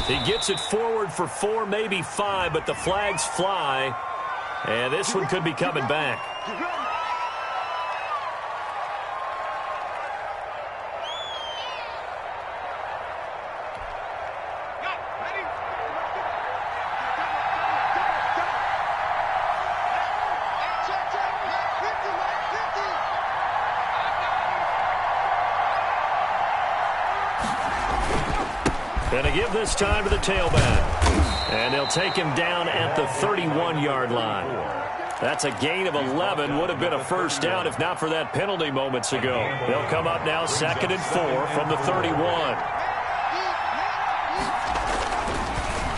He gets it forward for 4, maybe 5, but the flags fly. And this one could be coming back. Going to give this time to the tailback. And they'll take him down at the 31-yard line. That's a gain of 11. Would have been a first down if not for that penalty moments ago. They'll come up now 2nd and 4 from the 31.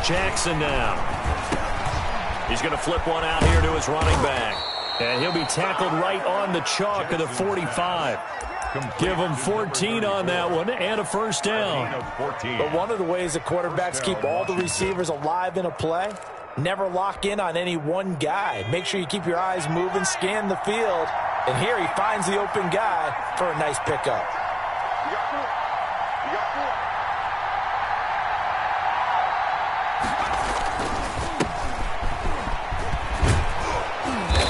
Jackson now. He's going to flip one out here to his running back. And he'll be tackled right on the chalk of the 45. Give him 14 on that one and a first down. But one of the ways the quarterbacks keep all the receivers alive in a play, never lock in on any one guy. Make sure you keep your eyes moving, scan the field. And here he finds the open guy for a nice pickup.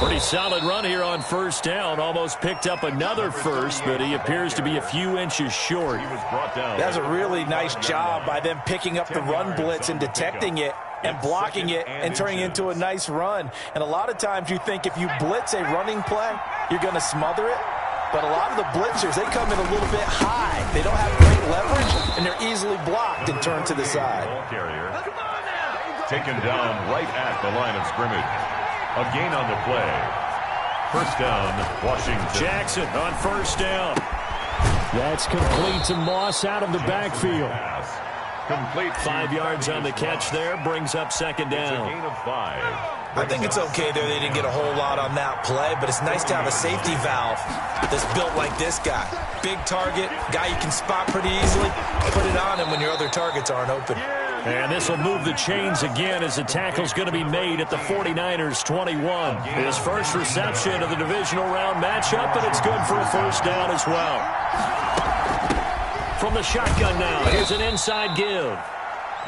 Pretty solid run here on first down. Almost picked up another first, but he appears to be a few inches short. That's a really nice job by them picking up the run blitz and detecting it and blocking it and turning it into a nice run. And a lot of times you think if you blitz a running play, you're going to smother it. But a lot of the blitzers, they come in a little bit high. They don't have great leverage, and they're easily blocked and turned to the side. Taken down right at the line of scrimmage. A gain on the play. First down, Washington. Jackson on first down. That's complete to Moss out of the backfield. Complete. 5 yards on the catch there. Brings up second down. It's a gain of 5. I think it's okay there. They didn't get a whole lot on that play, but it's nice to have a safety valve that's built like this guy. Big target, guy you can spot pretty easily. Put it on him when your other targets aren't open. And this will move the chains again as the tackle's going to be made at the 49ers 21. His first reception of the divisional round matchup, and it's good for a first down as well. From the shotgun now, here's an inside give.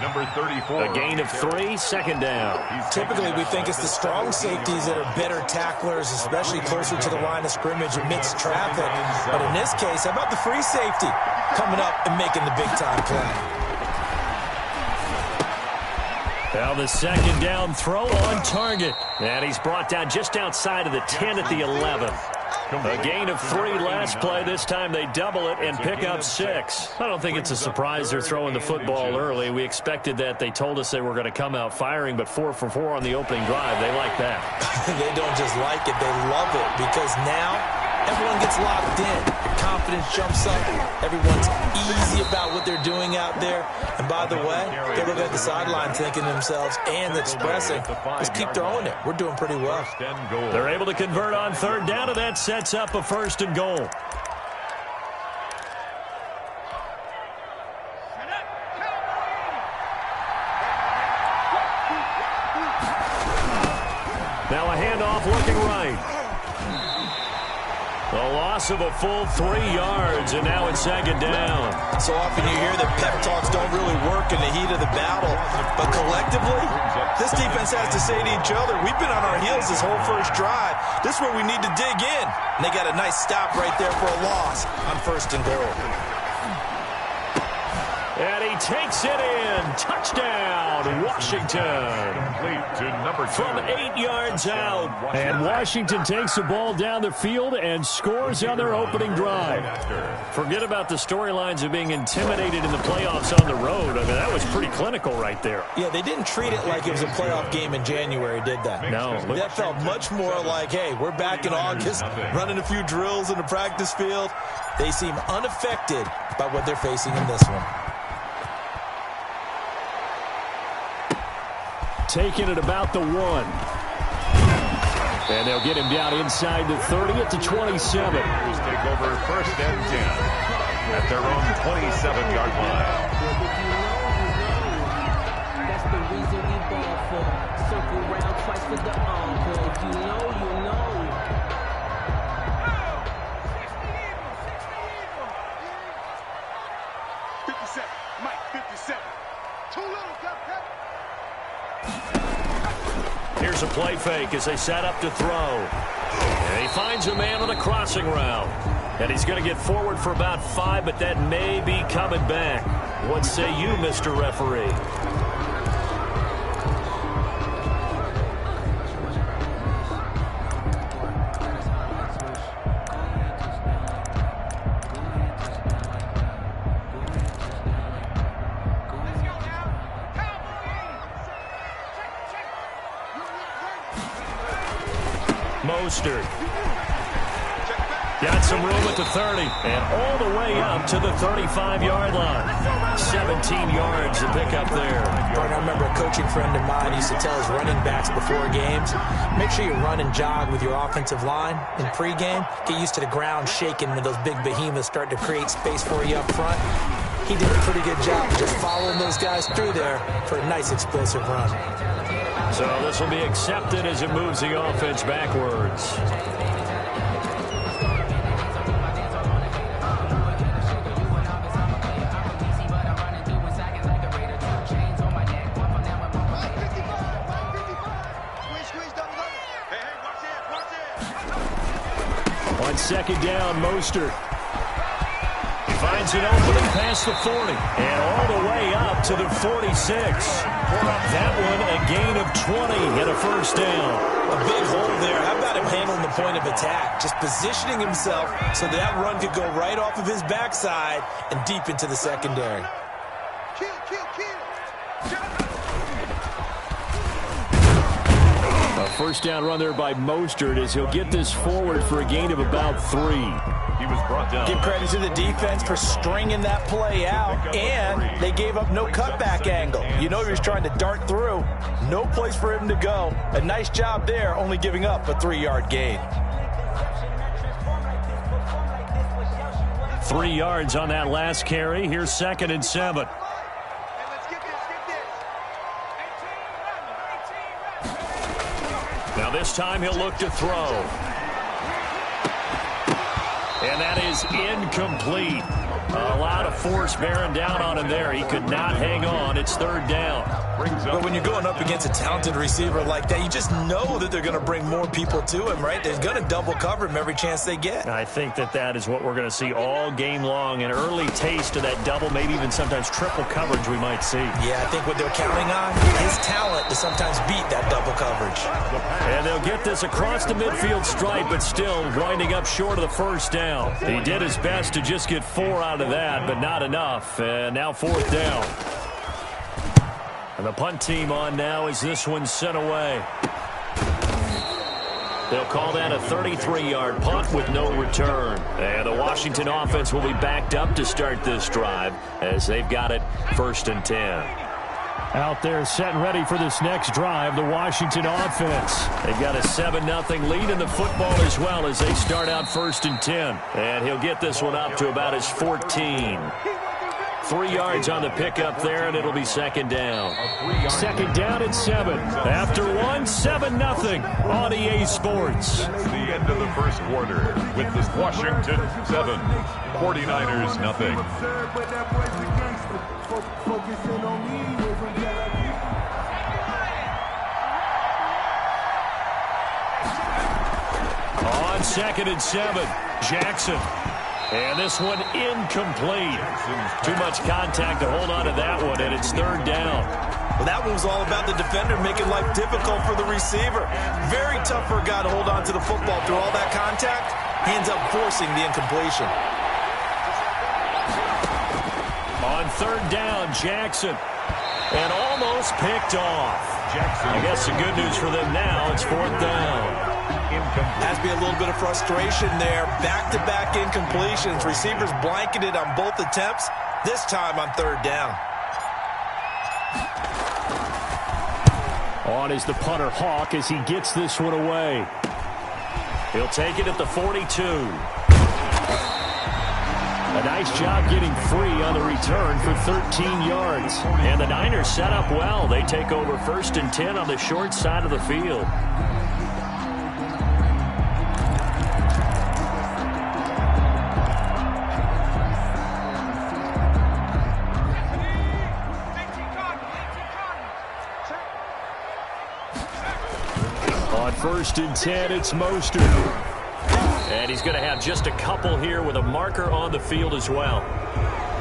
Number 34. A gain of 3, second down. Typically, we think it's the strong safeties that are better tacklers, especially closer to the line of scrimmage amidst traffic. But in this case, how about the free safety coming up and making the big-time play? Now the second down throw on target. And he's brought down just outside of the 10 at the 11. A gain of 3 last play. This time they double it and pick up 6. I don't think it's a surprise they're throwing the football early. We expected that. They told us they were going to come out firing, but 4 for 4 on the opening drive. They like that. They don't just like it. They love it because now everyone gets locked in. Confidence jumps up. Everyone's easy about what they're doing out there. And by the way, they look at the sideline thinking to themselves and expressing, just keep throwing it. We're doing pretty well. They're able to convert on third down, and that sets up a first and goal. Now a handoff looking right. A loss of a full 3 yards, and now it's second down. So often you hear that pep talks don't really work in the heat of the battle. But collectively, this defense has to say to each other, we've been on our heels this whole first drive. This is where we need to dig in. And they got a nice stop right there for a loss on first and goal. And he takes it in. Touchdown, Washington. From 8 yards out. And Washington takes the ball down the field and scores on their opening drive. Forget about the storylines of being intimidated in the playoffs on the road. I mean, that was pretty clinical right there. Yeah, they didn't treat it like it was a playoff game in January, did they? No. That felt much more like, hey, we're back in August, running a few drills in the practice field. They seem unaffected by what they're facing in this one. Taking it about the 1. And they'll get him down inside the 30 at the 27. Take over first and 10 at their own 27-yard line. That's the reason we ball for. Circle round twice for the encore. You know. 57, Mike, 57. Here's a play fake as they set up to throw. And he finds a man on the crossing route. And he's going to get forward for about 5, but that may be coming back. What say you, Mr. Referee? Mostert. Got some room at the 30 and all the way up to the 35-yard line. 17 yards to pick up there. I remember a coaching friend of mine used to tell his running backs before games, make sure you run and jog with your offensive line in pregame. Get used to the ground shaking when those big behemoths start to create space for you up front. He did a pretty good job of just following those guys through there for a nice explosive run. So this will be accepted as it moves the offense backwards. On second down, Mostert. He finds an opening past the 40 and all the way up to the 46. That one a gain of 20 and a first down. A big hole there. How about him handling the point of attack? Just positioning himself so that run could go right off of his backside and deep into the secondary. A first down run there by Mostert as he'll get this forward for a gain of about 3. He was brought down. Give credit to the defense for stringing that play out, and they gave up no cutback angle. You know he was trying to dart through. No place for him to go. A nice job there, only giving up a 3-yard gain. 3 yards on that last carry. Here's 2nd and 7. Now this time he'll look to throw. And that is incomplete. A lot of force bearing down on him there. He could not hang on. It's 3rd down. But when you're going up against a talented receiver like that, you just know that they're going to bring more people to him, right? They're going to double cover him every chance they get. I think that is what we're going to see all game long. An early taste of that double, maybe even sometimes triple coverage we might see. Yeah, I think what they're counting on, his talent to sometimes beat that double coverage. And they'll get this across the midfield stripe, but still winding up short of the first down. He did his best to just get 4 out of that, but not enough. And now 4th down. And the punt team on now as this one's sent away. They'll call that a 33-yard punt with no return. And the Washington offense will be backed up to start this drive as they've got it 1st and 10. Out there set and ready for this next drive, the Washington offense. They've got a 7-0 lead in the football as well as they start out 1st and 10. And he'll get this one up to about his 14. 3 yards on the pickup there, and it'll be 2nd down. 2nd down and 7. After 7-0 on EA Sports. The end of the first quarter with this Washington 7, 49ers nothing. On 2nd and 7, Jackson. And this one incomplete. Too much contact to hold on to that one, and it's 3rd down. Well, that one was all about the defender making life difficult for the receiver. Very tough for a guy to hold on to the football through all that contact. He ends up forcing the incompletion. On 3rd down, Jackson. And almost picked off. I guess the good news for them now, it's 4th down. Has to be a little bit of frustration there. Back-to-back incompletions. Receivers blanketed on both attempts. This time on 3rd down. On is the punter, Hawk, as he gets this one away. He'll take it at the 42. A nice job getting free on the return for 13 yards. And the Niners set up well. They take over 1st and 10 on the short side of the field. first and 10, it's Mostert. And he's going to have just a couple here with a marker on the field as well.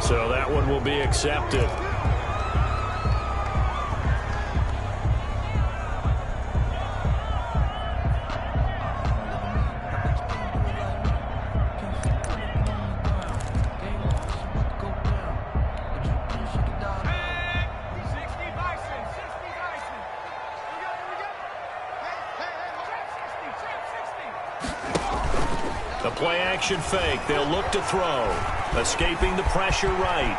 So that one will be accepted. The play action fake. They'll look to throw. Escaping the pressure right.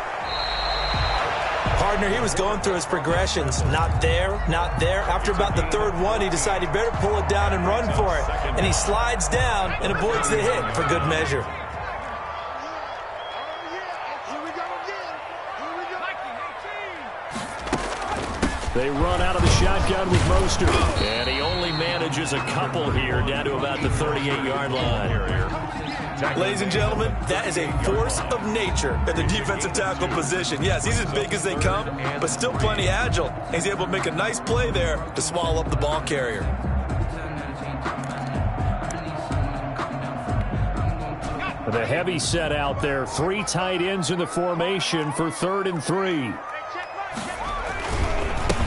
Partner, he was going through his progressions. Not there, not there. After about the third one, he decided he better pull it down and run for it. And he slides down and avoids the hit for good measure. They run out of the shotgun with Mostert. And he only manages a couple here down to about the 38-yard line. Ladies and gentlemen, that is a force of nature at the defensive tackle position. Yes, he's as big as they come, but still plenty agile. He's able to make a nice play there to swallow up the ball carrier. The heavy set out there. 3 tight ends in the formation for 3rd and 3.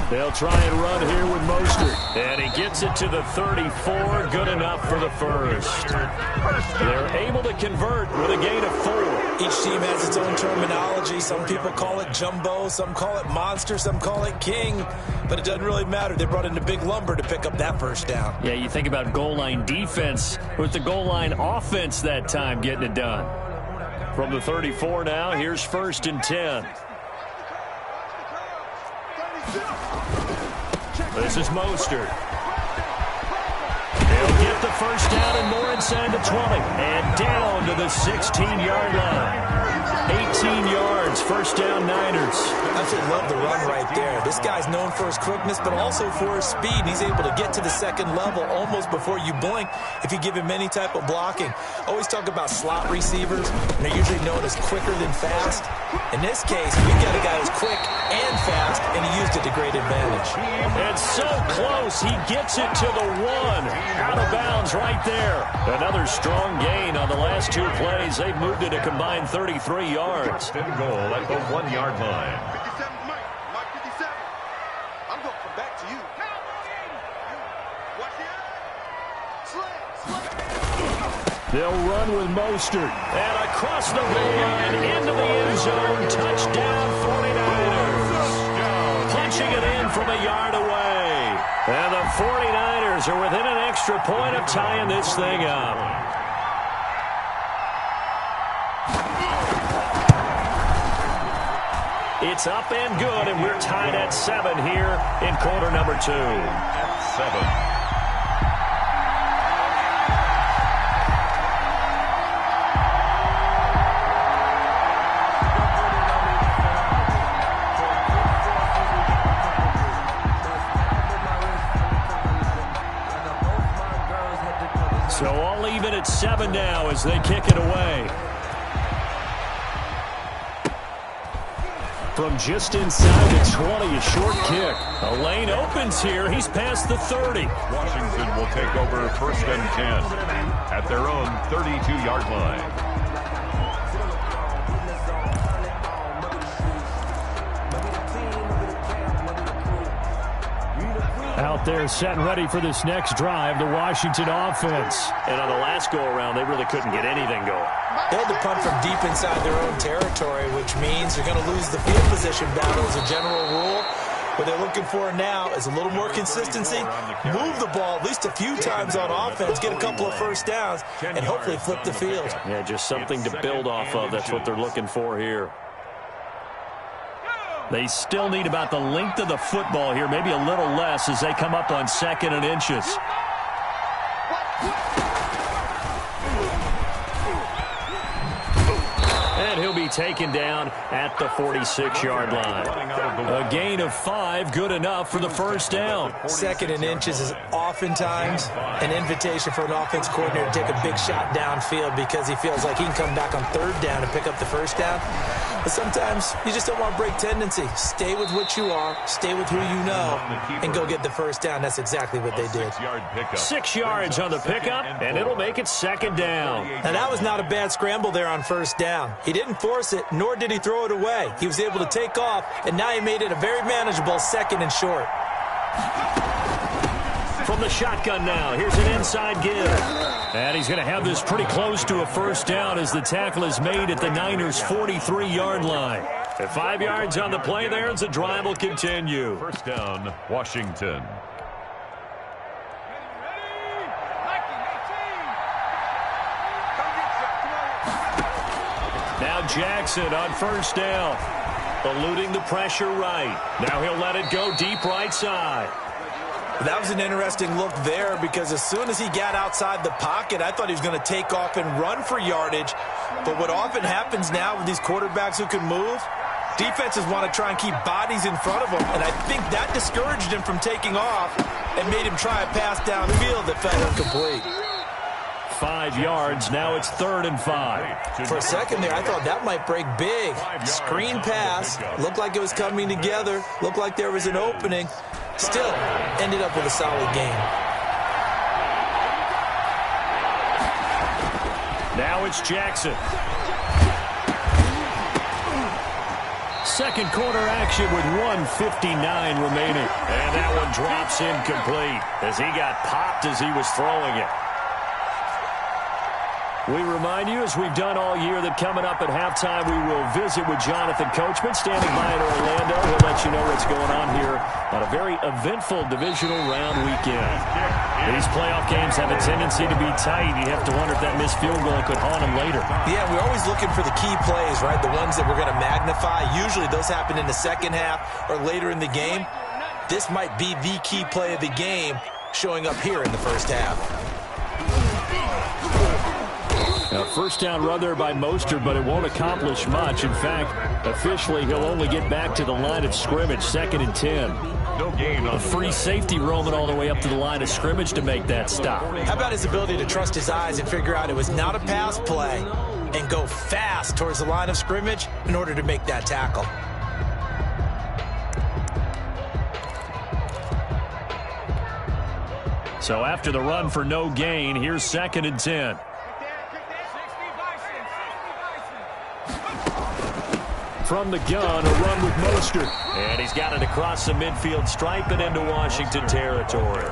They'll try and run here with Mostert. And he gets it to the 34. Good enough for the first. They're able to convert with a gain of 4. Each team has its own terminology. Some people call it jumbo, some call it monster, some call it king. But it doesn't really matter. They brought in a big lumber to pick up that first down. Yeah, you think about goal line defense with the goal line offense that time getting it done. From the 34 now, here's 1st and 10. This is Mostert. They'll get the first down and more inside the 20. And down to the 16-yard line. 18 yards, first down Niners. I just love the run right there. This guy's known for his quickness, but also for his speed. And he's able to get to the second level almost before you blink if you give him any type of blocking. Always talk about slot receivers, and they're usually known as quicker than fast. In this case, we've got a guy who's quick and fast, and he used it to great advantage. And so close, he gets it to the 1. Out of bounds right there. Another strong gain on the last 2 plays. They've moved it a combined 33 yards. Goal at the 1-yard line. 57, Mike 57. I'm going to come back to you. Watch it. They'll run with Mostert. And across the goal line into the end zone. Touchdown 49ers. Punching it in from a yard away. And the 49ers are within an extra point of tying this thing up. It's up and good, and we're tied at 7 here in quarter number 2. At 7. So all even at 7 now as they kick it away. From just inside the 20, a short kick. A lane opens here. He's past the 30. Washington will take over 1st and 10 at their own 32-yard line. Out there set and ready for this next drive, the Washington offense. And on the last go-around, they really couldn't get anything going. They had to punt from deep inside their own territory, which means they're going to lose the field position battle as a general rule. What they're looking for now is a little more consistency, move the ball at least a few times on offense, get a couple of first downs, and hopefully flip the field. Yeah, just something to build off of. That's what they're looking for here. They still need about the length of the football here, maybe a little less as they come up on 2nd and inches. And he'll be taken down at the 46-yard line. A gain of 5, good enough for the first down. 2nd and inches is oftentimes an invitation for an offense coordinator to take a big shot downfield because he feels like he can come back on 3rd down and pick up the first down. But sometimes you just don't want to break tendency. Stay with what you are, stay with who you know, and go get the first down. That's exactly what they did. 6 yards on the pickup, and it'll make it second down. Now, that was not a bad scramble there on first down. He didn't force it, nor did he throw it away. He was able to take off, and now he made it a very manageable second and short. From the shotgun now, here's an inside give. And he's going to have this pretty close to a first down as the tackle is made at the Niners' 43-yard line. At 5 yards on the play there, as the drive will continue. First down, Washington. Now Jackson on first down. Eluding the pressure right. Now he'll let it go deep right side. That was an interesting look there because as soon as he got outside the pocket, I thought he was going to take off and run for yardage. But what often happens now with these quarterbacks who can move, defenses want to try and keep bodies in front of them. And I think that discouraged him from taking off and made him try a pass downfield that fell incomplete. 5 yards. Now it's 3rd and 5. For a second there, I thought that might break big. Screen pass. Looked like it was coming together. Looked like there was an opening. Still ended up with a solid game. Now it's Jackson. Second quarter action with 1:59 remaining. And that one drops incomplete as he got popped as he was throwing it. We remind you, as we've done all year, that coming up at halftime, we will visit with Jonathan Coachman, standing by in Orlando. He'll let you know what's going on here on a very eventful divisional round weekend. These playoff games have a tendency to be tight. You have to wonder if that missed field goal could haunt them later. Yeah, we're always looking for the key plays, right? The ones that we're going to magnify. Usually those happen in the second half or later in the game. This might be the key play of the game showing up here in the first half. Now, first down run there by Mostert, but it won't accomplish much. In fact, officially, he'll only get back to the line of scrimmage, 2nd and 10. No gain on a free safety roaming all the way up to the line of scrimmage to make that stop. How about his ability to trust his eyes and figure out it was not a pass play and go fast towards the line of scrimmage in order to make that tackle? So after the run for no gain, here's 2nd and 10. From the gun, a run with Mostert. And he's got it across the midfield stripe and into Washington territory.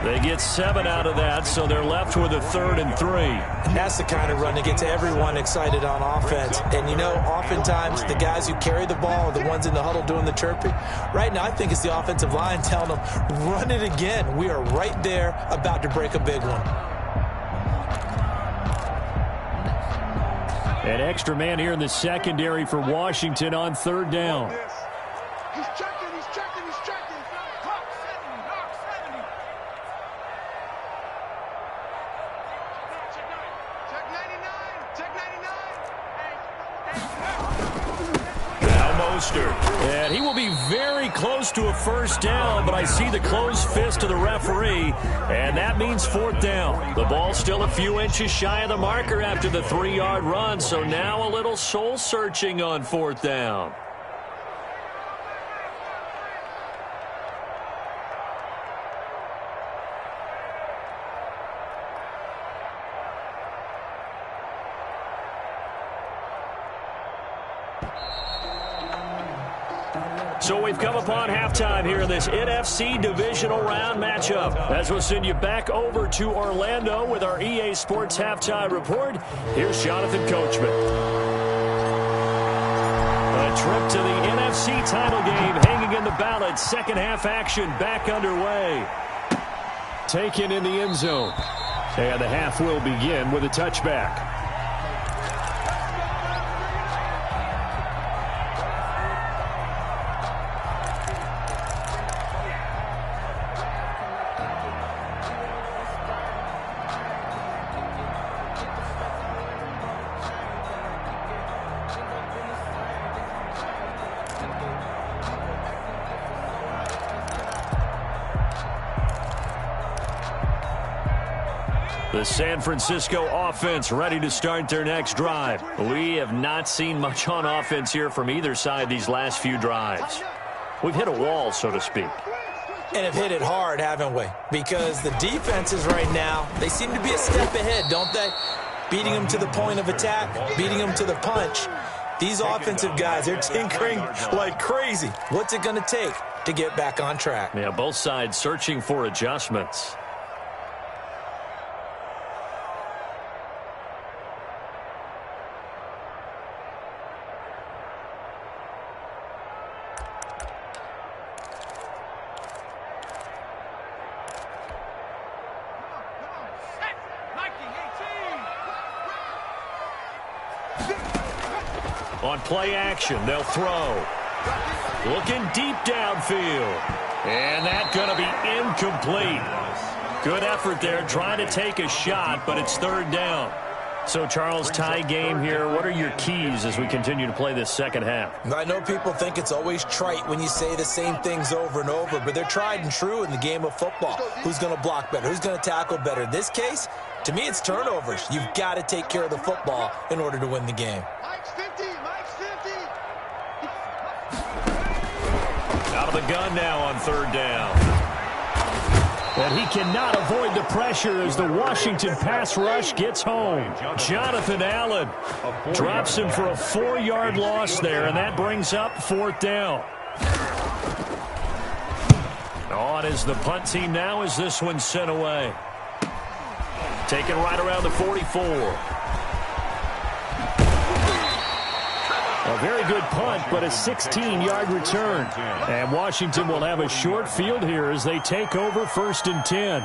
They get 7 out of that, so they're left with a 3rd and 3. And that's the kind of run that gets everyone excited on offense. And, you know, oftentimes the guys who carry the ball are the ones in the huddle doing the chirping. Right now, I think it's the offensive line telling them, run it again. We are right there about to break a big one. An extra man here in the secondary for Washington on 3rd down. He's checking, he's checking, he's checking. Clock 70. Check 99, check 99. Now Mostert. And he will be very close to a first down, but I see the closed fist of the referee, and that means 4th down. The ball's still a few inches shy of the marker after the 3-yard run, so now a little soul-searching on 4th down. So we've come upon halftime here in this NFC divisional round matchup. As we'll send you back over to Orlando with our EA Sports halftime report, here's Jonathan Coachman. A trip to the NFC title game hanging in the balance. Second half action back underway. Taken in the end zone. And the half will begin with a touchback. The San Francisco offense ready to start their next drive. We have not seen much on offense here from either side these last few drives. We've hit a wall, so to speak. And have hit it hard, haven't we? Because the defenses right now, they seem to be a step ahead, don't they? Beating them to the point of attack, beating them to the punch. These offensive guys, they're tinkering like crazy. What's it going to take to get back on track? Yeah, both sides searching for adjustments. On play action, they'll throw. Looking deep downfield. And that's going to be incomplete. Good effort there, trying to take a shot, but it's third down. So, Charles, tie game here. What are your keys as we continue to play this second half? I know people think it's always trite when you say the same things over and over, but they're tried and true in the game of football. Who's going to block better? Who's going to tackle better? In this case, to me, it's turnovers. You've got to take care of the football in order to win the game. Out of the gun now on third down. And he cannot avoid the pressure as the Washington pass rush gets home. Jonathan Allen drops him for a 4-yard loss there, and that brings up fourth down. On is the punt team now as this one's sent away. Taken right around the 44. A very good punt, but a 16-yard return. And Washington will have a short field here as they take over first and 10.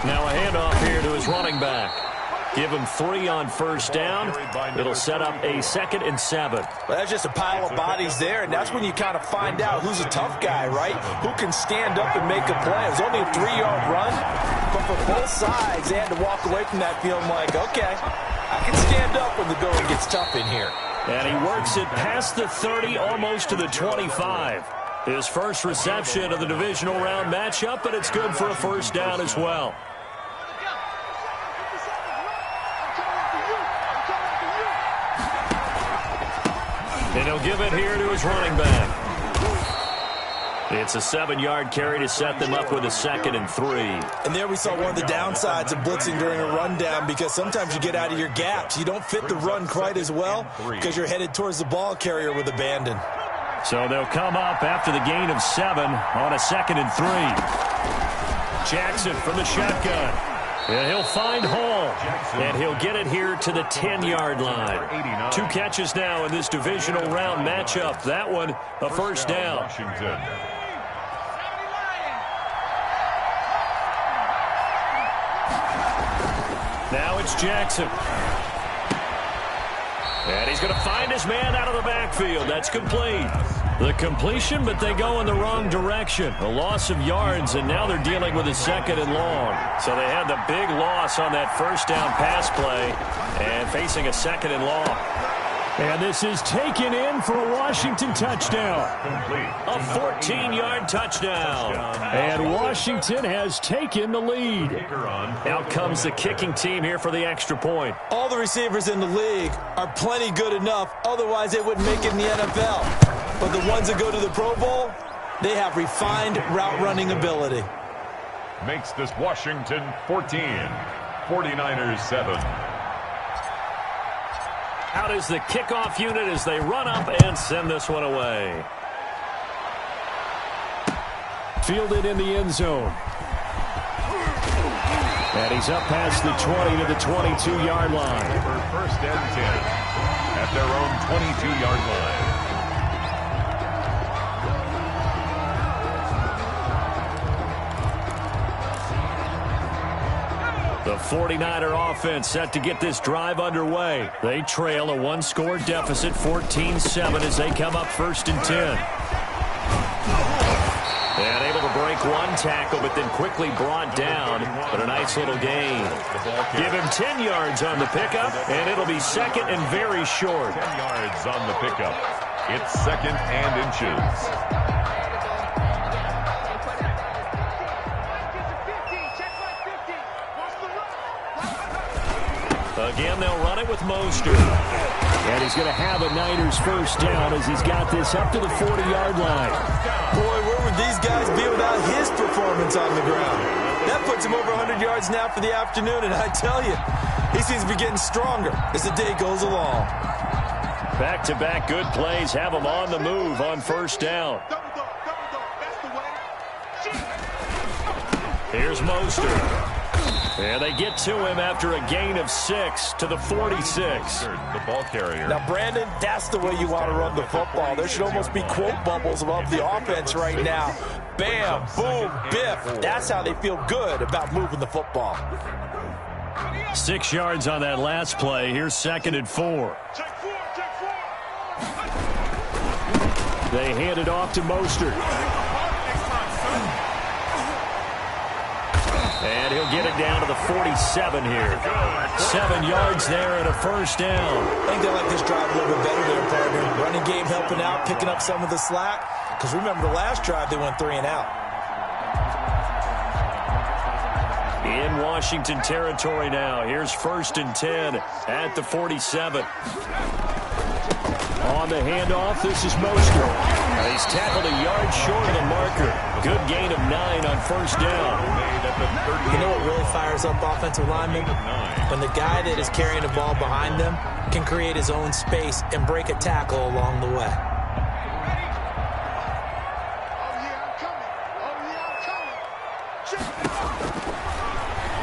Now a handoff here to his running back. Give him 3 on first down. It'll set up a 2nd and 7. Well, that's just a pile of bodies there, and that's when you kind of find out who's a tough guy, right? Who can stand up and make a play. It was only a 3-yard run, but for both sides, they had to walk away from that feeling like, okay, I can stand up when the going gets tough in here. And he works it past the 30, almost to the 25. His first reception of the divisional round matchup, but it's good for a first down as well. And he'll give it here to his running back. It's a 7-yard carry to set them up with a 2nd and 3. And there we saw one of the downsides of blitzing during a rundown, because sometimes you get out of your gaps. You don't fit the run quite as well because you're headed towards the ball carrier with abandon. So they'll come up after the gain of 7 on a 2nd and 3. Jackson from the shotgun. And he'll find Hall, and he'll get it here to the 10-yard line. 2 catches now in this divisional round matchup. That one, a first down. Washington. Now it's Jackson. And he's going to find his man out of the backfield. That's complete. The completion, but they go in the wrong direction. A loss of yards, and now they're dealing with a 2nd and long. So they had the big loss on that first down pass play and facing a 2nd and long. And this is taken in for a Washington touchdown. A 14-yard touchdown. And Washington has taken the lead. Out comes the kicking team here for the extra point. All the receivers in the league are plenty good enough. Otherwise, they wouldn't make it in the NFL. But the ones that go to the Pro Bowl, they have refined route running ability. Makes this Washington 14, 49ers 7. Out is the kickoff unit as they run up and send this one away. Fielded in the end zone. And he's up past the 20 to the 22-yard line. For first and 10 at their own 22-yard line. The 49er offense set to get this drive underway. They trail a 1-score deficit, 14-7, as they come up first and 10. And able to break one tackle, but then quickly brought down. But a nice little gain. Give him 10 yards on the pickup, and it'll be second and very short. 10 yards on the pickup. It's second and inches. Again, they'll run it with Mostert. And he's going to have a Niners first down as he's got this up to the 40-yard line. Boy, where would these guys be without his performance on the ground? That puts him over 100 yards now for the afternoon, and I tell you, he seems to be getting stronger as the day goes along. Back-to-back good plays have him on the move on first down. Here's Mostert. And they get to him after a gain of 6 to the 46. The ball carrier. Now, Brandon, that's the way you want to run the football. There should almost be quote bubbles above the offense right now. Bam, boom, biff. That's how they feel good about moving the football. 6 yards on that last play. Here's second and 4. They hand it off to Mostert. And he'll get it down to the 47 here. 7 yards there and a first down. I think they like this drive a little bit better there, partner. Running game helping out, picking up some of the slack. Because remember, the last drive, they went 3 and out. In Washington territory now. Here's first and 10 at the 47. On the handoff, this is Mostert. He's tackled a yard short of the marker. Good gain of 9 on first down. You know what really fires up offensive linemen? When the guy that is carrying the ball behind them can create his own space and break a tackle along the way.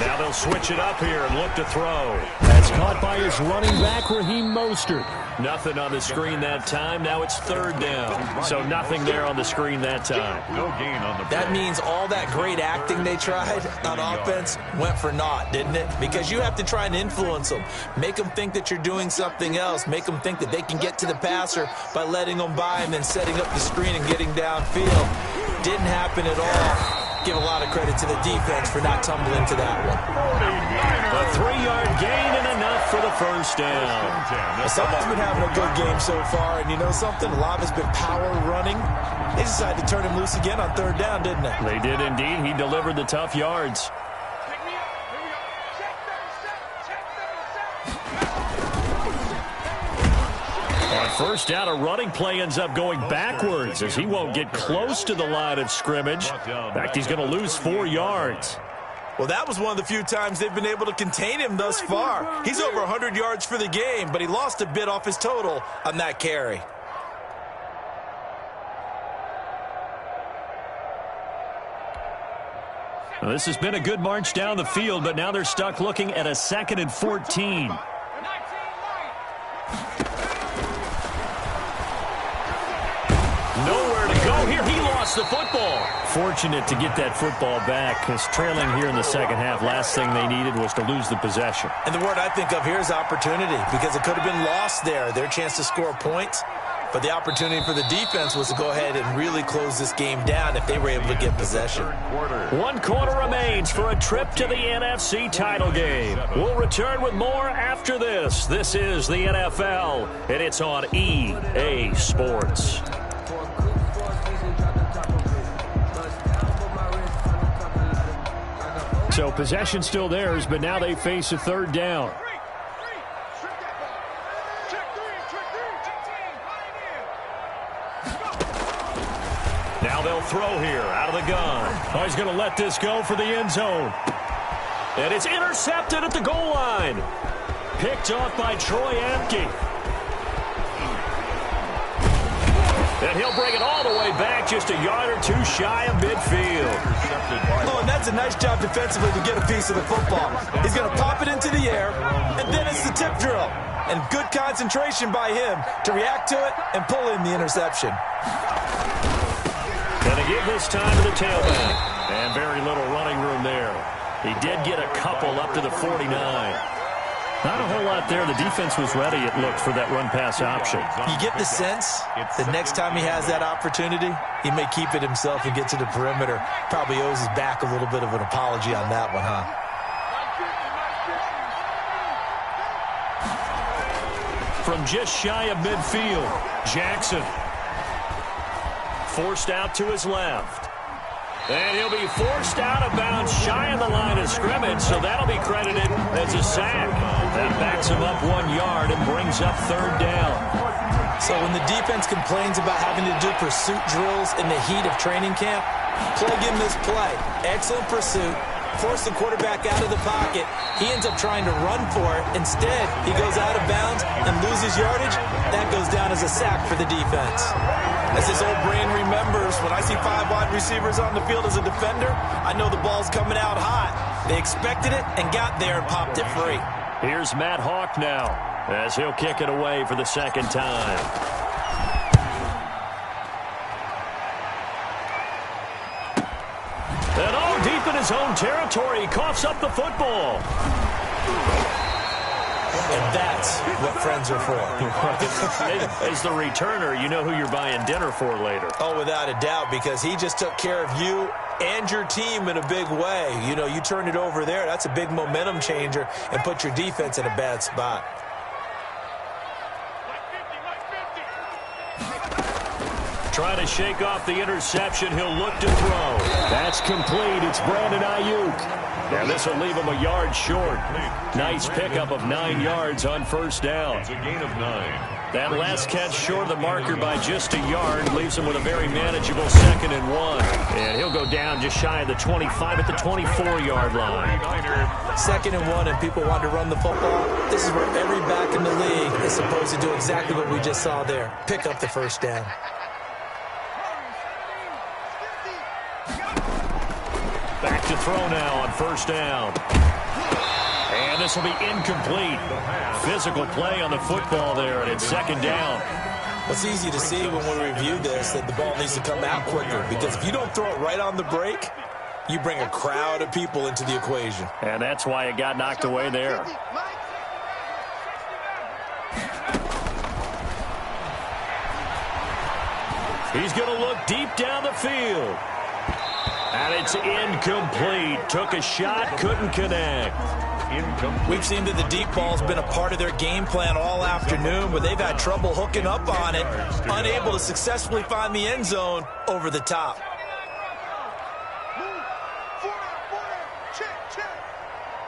Now they'll switch it up here and look to throw. That's caught by his running back, Raheem Mostert. Nothing on the screen that time. Now it's third down. So nothing there on the screen that time. No gain on the play. That means all that great acting they tried on offense went for naught, didn't it? Because you have to try and influence them. Make them think that you're doing something else. Make them think that they can get to the passer by letting them by and then setting up the screen and getting downfield. Didn't happen at all. Give a lot of credit to the defense for not tumbling to that one. A 3-yard gain and enough for the first down. Someone's been having a good game so far, and you know something? A lot of it's been power running. They decided to turn him loose again on third down, didn't they? They did indeed. He delivered the tough yards. On first down, a running play ends up going backwards as he won't get close to the line of scrimmage. In fact, he's going to lose 4 yards. Well, that was one of the few times they've been able to contain him thus far. He's over 100 yards for the game, but he lost a bit off his total on that carry. Well, this has been a good march down the field, but now they're stuck looking at a 2nd and 14. Nowhere to go here. He lost the football. Fortunate to get that football back, because trailing here in the second half, last thing they needed was to lose the possession. And the word I think of here is opportunity, because it could have been lost there, their chance to score points. But the opportunity for the defense was to go ahead and really close this game down if they were able to get possession. 1 quarter remains for a trip to the NFC title game. We'll return with more after this. This is the NFL, and it's on EA Sports. So possession still theirs, but now they face a third down. Now they'll throw here out of the gun. Oh, he's going to let this go for the end zone. And it's intercepted at the goal line. Picked off by Troy Apke. And he'll bring it all the way back, just a yard or two shy of midfield. Oh, and that's a nice job defensively to get a piece of the football. He's going to pop it into the air, and then it's the tip drill. And good concentration by him to react to it and pull in the interception. Going to give this time to the tailback. And very little running room there. He did get a couple up to the 49. Not a whole lot there. The defense was ready, it looked, for that run-pass option. You get the sense that next time he has that opportunity, he may keep it himself and get to the perimeter. Probably owes his back a little bit of an apology on that one, huh? From just shy of midfield, Jackson. Forced out to his left. And he'll be forced out of bounds shy of the line of scrimmage, so that'll be credited as a sack. That backs him up 1 yard and brings up third down. So when the defense complains about having to do pursuit drills in the heat of training camp, plug in this play. Excellent pursuit. Force the quarterback out of the pocket. He ends up trying to run for it. Instead, he goes out of bounds and loses yardage. That goes down as a sack for the defense. As this old brain remembers, when I see 5 wide receivers on the field as a defender, I know the ball's coming out hot. They expected it and got there and popped it free. Here's Matt Hawk now, as he'll kick it away for the second time. And deep in his own territory, he coughs up the football. And that's what friends are for. As the returner, you know who you're buying dinner for later. Oh, without a doubt, because he just took care of you and your team in a big way. You know, you turned it over there. That's a big momentum changer and put your defense in a bad spot. Trying to shake off the interception. He'll look to throw. That's complete. It's Brandon Ayuk. Now this will leave him a yard short. Nice pickup of 9 yards on first down. It's a gain of 9. That last catch short of the marker by just a yard leaves him with a very manageable 2nd and 1. And he'll go down just shy of the 25 at the 24-yard line. 2nd and 1 and people want to run the football. This is where every back in the league is supposed to do exactly what we just saw there. Pick up the first down. Back to throw now on first down. And this will be incomplete. Physical play on the football there, and it's 2nd down. It's easy to see when we review this that the ball needs to come out quicker, because if you don't throw it right on the break, you bring a crowd of people into the equation. And that's why it got knocked away there. He's going to look deep down the field. And it's incomplete. Took a shot, couldn't connect. We've seen that the deep ball's been a part of their game plan all afternoon, but they've had trouble hooking up on it, unable to successfully find the end zone over the top.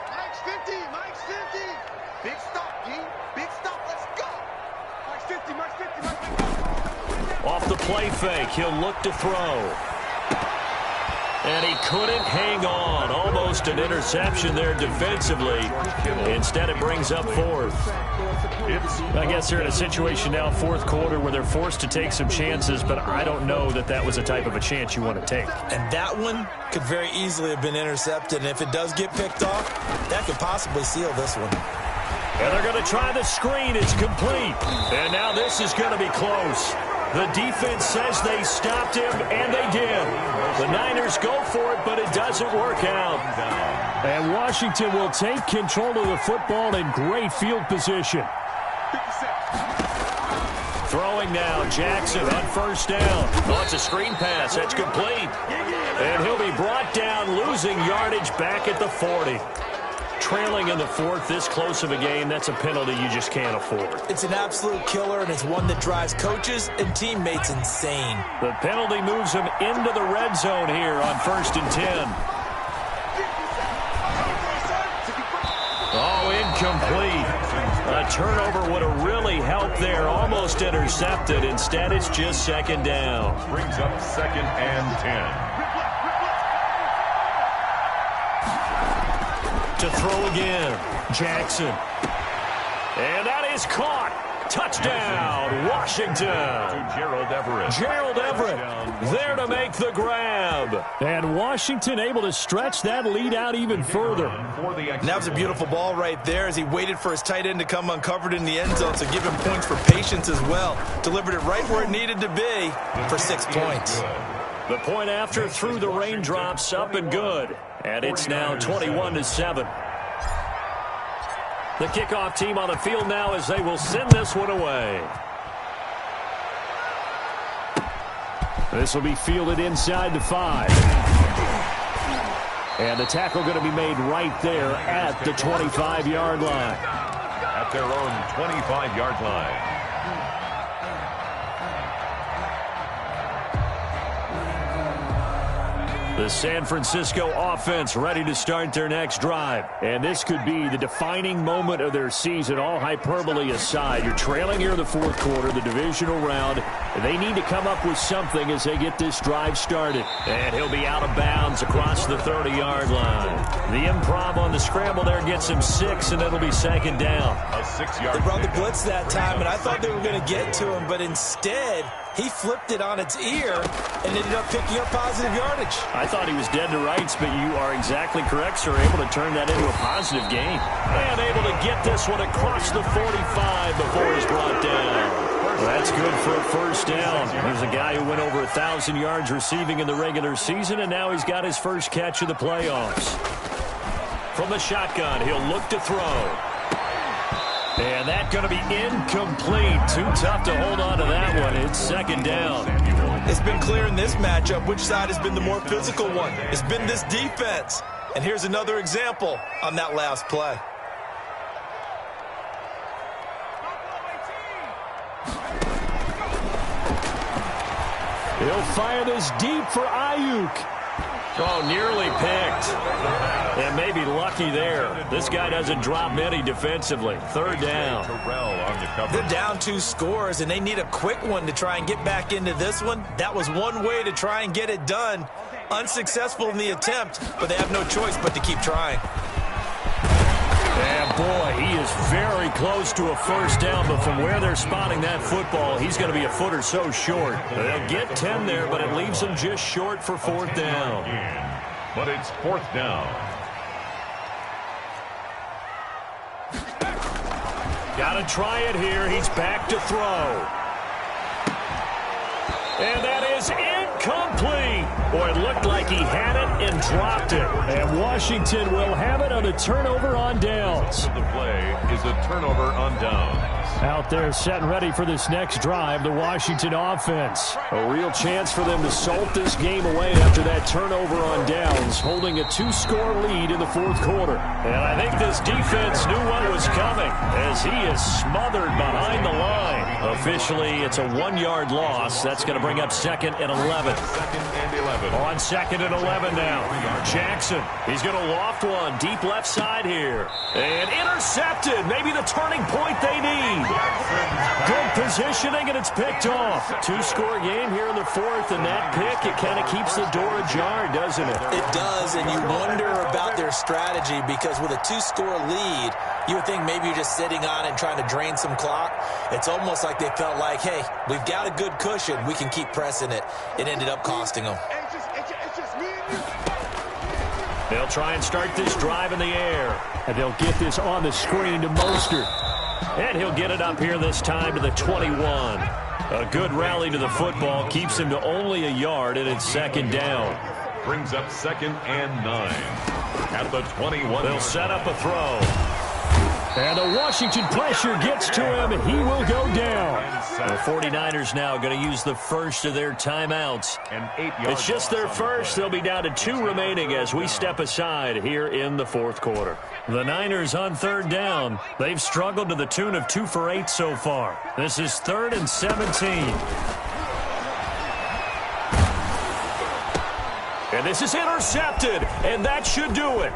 Mike's 50, Mike's 50. Big stop, G. Big stop, let's go. Mike's 50, Mike's 50, Mike's 50. Off the play fake, he'll look to throw. And he couldn't hang on. Almost an interception there defensively. Instead, it brings up 4th. I guess they're in a situation now, 4th quarter, where they're forced to take some chances, but I don't know that that was the type of a chance you want to take. And that one could very easily have been intercepted, and if it does get picked off, that could possibly seal this one. And they're going to try the screen. It's complete. And now this is going to be close. The defense says they stopped him, and they did. The Niners go for it, but it doesn't work out. And Washington will take control of the football in great field position. Throwing now, Jackson on first down. Oh, it's a screen pass. That's complete. And he'll be brought down, losing yardage back at the 40. Trailing in the 4th, this close of a game, that's a penalty you just can't afford. It's an absolute killer, and it's one that drives coaches and teammates insane. The penalty moves him into the red zone here on 1st and 10. Oh, incomplete. A turnover would have really helped there. Almost intercepted. Instead, it's just 2nd down. Brings up 2nd and 10. To throw again, Jackson. And that is caught. Touchdown, Washington. Gerald Everett. Gerald Everett there to make the grab. And Washington able to stretch that lead out even further. And that was a beautiful ball right there as he waited for his tight end to come uncovered in the end zone, so give him points for patience as well. Delivered it right where it needed to be for 6 points. The point after through the raindrops, up and good. And it's now 21-7. The kickoff team on the field now as they will send this one away. This will be fielded inside the 5. And the tackle going to be made right there at the 25-yard line. At their own 25-yard line. The San Francisco offense ready to start their next drive. And this could be the defining moment of their season, all hyperbole aside. You're trailing here in the fourth quarter, the divisional round. And they need to come up with something as they get this drive started. And he'll be out of bounds across the 30-yard line. The improv on the scramble there gets him 6, and it'll be second down. A 6-yard. They brought the blitz that time, and I thought they were going to get to him, but instead he flipped it on its ear and ended up picking up positive yardage. I thought he was dead to rights, but you are exactly correct, sir. Able to turn that into a positive gain. And able to get this one across the 45 before he's brought down. Well, that's good for a first down. There's a guy who went over 1,000 yards receiving in the regular season, and now he's got his first catch of the playoffs. From the shotgun, he'll look to throw. And that's going to be incomplete. Too tough to hold on to that one. It's second down. It's been clear in this matchup which side has been the more physical one. It's been this defense. And here's another example on that last play. He'll fire this deep for Ayuk. Oh, nearly picked. And maybe lucky there. This guy doesn't drop many defensively. Third down. They're down 2 scores, and they need a quick one to try and get back into this one. That was one way to try and get it done. Unsuccessful in the attempt, but they have no choice but to keep trying. And boy, he is very close to a first down, but from where they're spotting that football, he's going to be a foot or so short. They'll get 10 there, but it leaves them just short for fourth down. But it's fourth down. Got to try it here. He's back to throw. And that is incomplete. Boy, it looked like he had it and dropped it. And Washington will have it on the turnover on downs. The play is a turnover on downs. Out there set and ready for this next drive, the Washington offense. A real chance for them to salt this game away after that turnover on downs, holding a 2-score lead in the fourth quarter. And I think this defense knew what was coming as he is smothered behind the line. Officially, it's a 1-yard loss. That's going to bring up second and 11. Second and 11. On second and 11 now. Jackson, he's going to loft one deep left side here. And intercepted. Maybe the turning point they need. Good positioning, and it's picked off. 2-score game here in the fourth, and that pick, it kind of keeps the door ajar, doesn't it? It does, and you wonder about their strategy because with a 2-score lead, you would think maybe you're just sitting on it and trying to drain some clock. It's almost like they felt like, hey, we've got a good cushion. We can keep pressing it. It ended up costing them. It's just me and you. They'll try and start this drive in the air, and they'll get this on the screen to Mostert. And he'll get it up here this time to the 21. A good rally to the football keeps him to only a yard, and it's second down. Brings up second and 9. At the 21. They'll set up a throw. And the Washington pressure gets to him. He will go down. The 49ers now going to use the first of their timeouts. It's just their first. They'll be down to 2 remaining as we step aside here in the fourth quarter. The Niners on third down. They've struggled to the tune of 2 for 8 so far. This is 3rd and 17. And this is intercepted, and that should do it.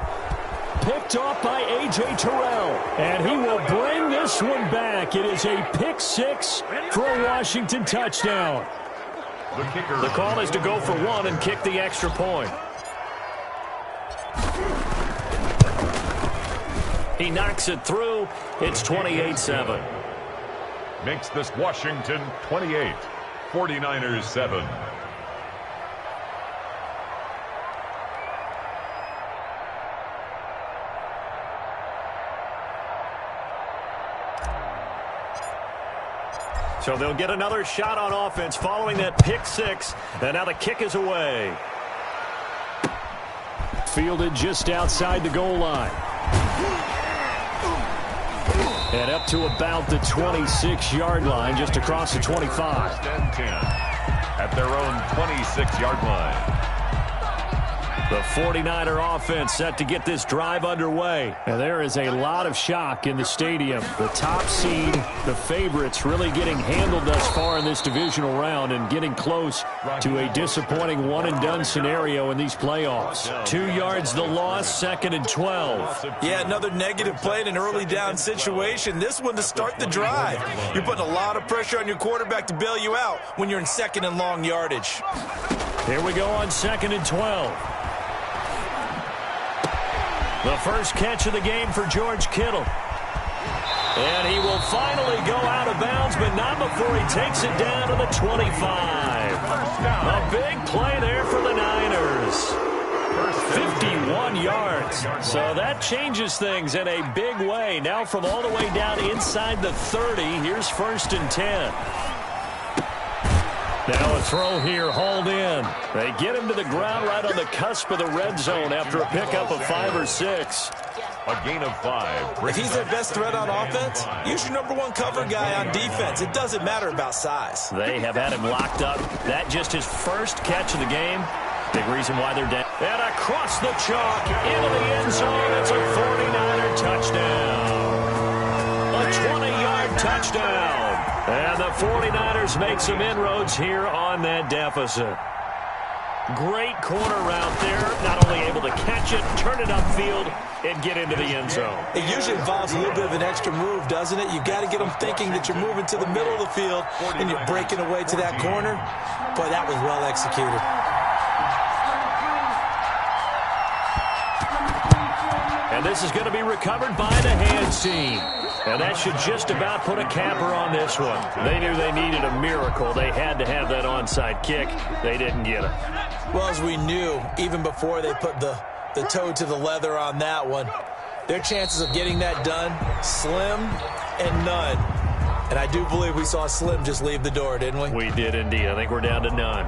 Picked off by A.J. Terrell, and he will bring this one back. It is a pick 6 for a Washington touchdown. The call is to go for 1 and kick the extra point. He knocks it through. It's 28-7. Makes this Washington 28, 49ers 7. So they'll get another shot on offense following that pick 6. And now the kick is away. Fielded just outside the goal line. And up to about the 26-yard line, just across the 25. First and 10 at their own 26-yard line. The 49er offense set to get this drive underway. And there is a lot of shock in the stadium. The top seed, the favorites, really getting handled thus far in this divisional round and getting close to a disappointing one-and-done scenario in these playoffs. 2 yards the loss, 2nd and 12. Yeah, another negative play in an early down situation. This one to start the drive. You're putting a lot of pressure on your quarterback to bail you out when you're in 2nd and long yardage. Here we go on 2nd and 12. The first catch of the game for George Kittle. And he will finally go out of bounds, but not before he takes it down to the 25. A big play there for the Niners. 51 yards. So that changes things in a big way. Now from all the way down inside the 30, here's 1st and 10. Now a throw here, hauled in. They get him to the ground right on the cusp of the red zone after a pickup of 5 or 6. A gain of 5. If he's their best threat on offense, use your #1 cover guy on defense. It doesn't matter about size. They have had him locked up. That just his first catch of the game. Big reason why they're down. And across the chalk into the end zone. It's a 49er touchdown. A 20-yard touchdown. And the 49ers make some inroads here on that deficit. Great corner route there. Not only able to catch it, turn it upfield, and get into the end zone. It usually involves a little bit of an extra move, doesn't it? You've got to get them thinking that you're moving to the middle of the field and you're breaking away to that corner. Boy, that was well executed. And this is going to be recovered by the hands team. And that should just about put a capper on this one. They knew they needed a miracle. They had to have that onside kick. They didn't get it. Well, as we knew, even before they put the toe to the leather on that one, their chances of getting that done, slim and none. And I do believe we saw Slim just leave the door, didn't we? We did indeed. I think we're down to none.